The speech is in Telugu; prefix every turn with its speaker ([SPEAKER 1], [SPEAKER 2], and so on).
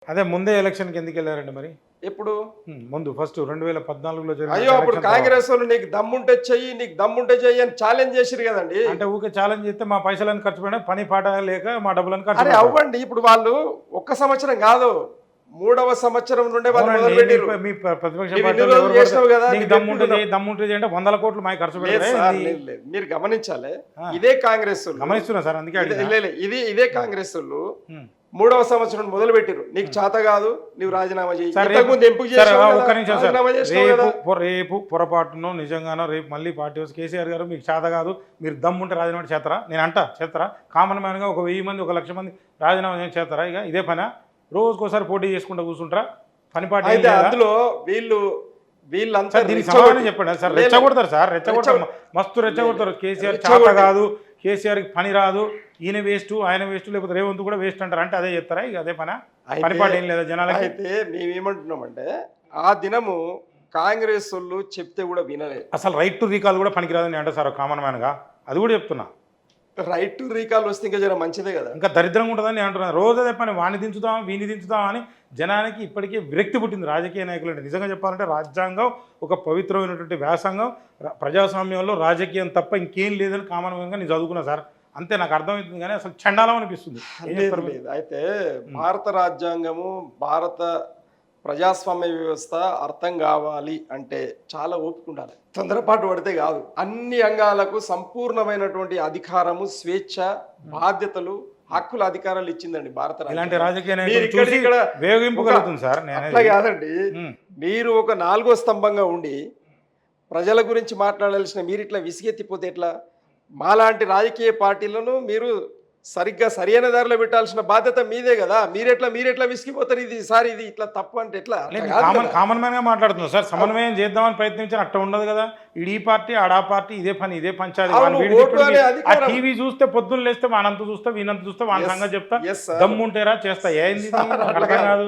[SPEAKER 1] అదే ముందే ఎలక్షన్కి ఎందుకు వెళ్ళారండి మరి?
[SPEAKER 2] ఎప్పుడు
[SPEAKER 1] ముందు ఫస్ట్ 2014లో జరిగిన
[SPEAKER 2] అయ్యో అప్పుడు
[SPEAKER 1] ఎలక్షన్
[SPEAKER 2] కాంగ్రెస్ వాళ్ళు నీకు దమ్ముంటే చెయ్యి నీకు దమ్ముంటే చెయ్యి అని ఛాలెంజ్ చేసిరు కదండి.
[SPEAKER 1] అంటే ఊకే ఛాలెంజ్ చేస్తే మా పైసలను ఖర్చు పెట్టినా పని పాట లేక మా డబ్బులను ఖర్చు
[SPEAKER 2] అరే
[SPEAKER 1] పెట్టారు.
[SPEAKER 2] అవ్వండి, ఇప్పుడు వాళ్ళు ఒక్క సంవత్సరం కాదు 3వ సంవత్సరం నుండే వాళ్ళు
[SPEAKER 1] అవునండి,
[SPEAKER 2] మొదలు పెట్టిరు.
[SPEAKER 1] మీ ప్రతిపక్ష
[SPEAKER 2] నువ్వు
[SPEAKER 1] పార్టీలు
[SPEAKER 2] ఇన్ని రోజులు
[SPEAKER 1] ఎవరు
[SPEAKER 2] చేసినావు
[SPEAKER 1] పడితే
[SPEAKER 2] కదా,
[SPEAKER 1] నీకు
[SPEAKER 2] నీకు
[SPEAKER 1] దమ్ముంటే
[SPEAKER 2] చెప్తున్నావు.
[SPEAKER 1] చేయి, దమ్ముంటే చేయి అంటే 100 కోట్లు మాకు ఖర్చు
[SPEAKER 2] లేదు
[SPEAKER 1] పెడతారే
[SPEAKER 2] సార్,
[SPEAKER 1] ఇది?
[SPEAKER 2] లేదు, లేదు. మీరు గమనించాలి,
[SPEAKER 1] ఆ.
[SPEAKER 2] ఇదే కాంగ్రెస్ వాళ్ళు.
[SPEAKER 1] గమనిస్తున్నా సార్, అందుకే అడిగినా.
[SPEAKER 2] ఇదే కాంగ్రెస్ వాళ్ళు
[SPEAKER 1] ఉమ్.
[SPEAKER 2] 3వ సంవత్సరం మొదలు పెట్టిరు. నీకు చేత కాదు, నువ్వు రాజీనామా చేయి.
[SPEAKER 1] సార్,
[SPEAKER 2] ఇంతకుముందు ఎంపిక
[SPEAKER 1] సార్,
[SPEAKER 2] చేసినావు
[SPEAKER 1] ఒక్క
[SPEAKER 2] కదా,
[SPEAKER 1] నిమిషం సార్.
[SPEAKER 2] రాజీనామా చేసినావు కదా.
[SPEAKER 1] రేపు పొరపాటును నిజంగానో రేపు మళ్ళీ పార్టీ వచ్చి కేసీఆర్ గారు మీకు చేత కాదు, మీరు దమ్ముంటే రాజీనామా చేస్తారా? నేను అంటా చేస్తారా? కామన్ మ్యాన్గా ఒక 1000 మంది 1,00,000 మంది రాజీనామా చేస్తారా? ఇక ఇదే పని రోజుకోసారి పోటీ చేసుకుంటూ కూర్చుంటారా? పని పార్టీ
[SPEAKER 2] అయితే అందులో వీళ్ళంతా
[SPEAKER 1] దీనికి సమాధానం చెప్పండి సార్. రెచ్చగొడతారు సార్, రెచ్చగొడతారు, మస్తు రెచ్చగొడతారు. కేసీఆర్ చేత కాదు, కేసీఆర్కి పని రాదు, ఈయన వేస్ట్, ఆయన వేస్ట్, లేకపోతే రేవంత్ కూడా వేస్ట్ అంటారు. అంటే అదే చెప్తారా? ఇక అదే పని పాట ఏం లేదా జనాలకి?
[SPEAKER 2] అయితే మేమేమంటున్నామంటే ఆ దినము కాంగ్రెస్ వాళ్ళు చెప్తే కూడా వినలేదు.
[SPEAKER 1] అసలు రైట్ టు రీకాల్ కూడా పనికిరాదని అంటే సార్ కామన్ మ్యాన్గా అది కూడా చెప్తున్నా.
[SPEAKER 2] రైట్ టు రీకాల్ వస్తే ఇంకా జర మంచిదే కదా.
[SPEAKER 1] ఇంకా దరిద్రంగా ఉంటుందని నేను అంటున్నాను. రోజు అదే పని, వాణ్ణి దించుదాం వీని దించుదాం అని జనానికి ఇప్పటికే విరక్తి పుట్టింది రాజకీయ నాయకులు అంటే. నిజంగా చెప్పాలంటే రాజ్యాంగం ఒక పవిత్రమైనటువంటి వ్యాసంగం, ప్రజాస్వామ్యంలో రాజకీయం తప్ప ఇంకేం లేదని కామన్ మ్యాన్గా నేను చదువుకున్నా సార్. అంతే, నాకు అర్థమవుతుంది కానీ అసలు చండాలం అనిపిస్తుంది.
[SPEAKER 2] లేదు. అయితే భారత రాజ్యాంగము, భారత ప్రజాస్వామ్య వ్యవస్థ అర్థం కావాలి అంటే చాలా ఓపిక ఉండాలి. తొందరపాటు పడితే కాదు. అన్ని అంగాలకు సంపూర్ణమైనటువంటి అధికారము, స్వేచ్ఛ, బాధ్యతలు, హక్కుల అధికారాలు ఇచ్చిందండి భారత రాజ్యాంగం.
[SPEAKER 1] ఇలాంటి రాజకీయ నాయకులు చూసి వేగింపగలుగుతుంది సార్.
[SPEAKER 2] అట్లా కాదండి, మీరు ఒక 4వ స్తంభంగా ఉండి ప్రజల గురించి మాట్లాడాల్సిన మీరు ఇట్లా విసిగెత్తిపోతే ఎట్లా? మాలాంటి రాజకీయ పార్టీలను మీరు సరిగ్గా సరైన దారిలో పెట్టాల్సిన బాధ్యత మీదే కదా. మీరెట్లా విసిగిపోతారు? ఇది ఇట్లా తప్పు అంటే ఎట్లా?
[SPEAKER 1] కామన్ మ్యాన్ గా మాట్లాడుతున్నారు సార్. సమన్వయం చేద్దామని ప్రయత్నించారు, అట్లా ఉండదు కదా. ఈ పార్టీ ఆడా పార్టీ ఇదే పని ఇదే పంచాయతీ. ఆ టీవీ చూస్తే పొద్దున్న లేస్తే వానంత చూస్తా వీనంత చూస్తా వాని సంగతి చెప్తా, దమ్ముంటేరా చేస్తా, ఏంది అర్థం కాదు.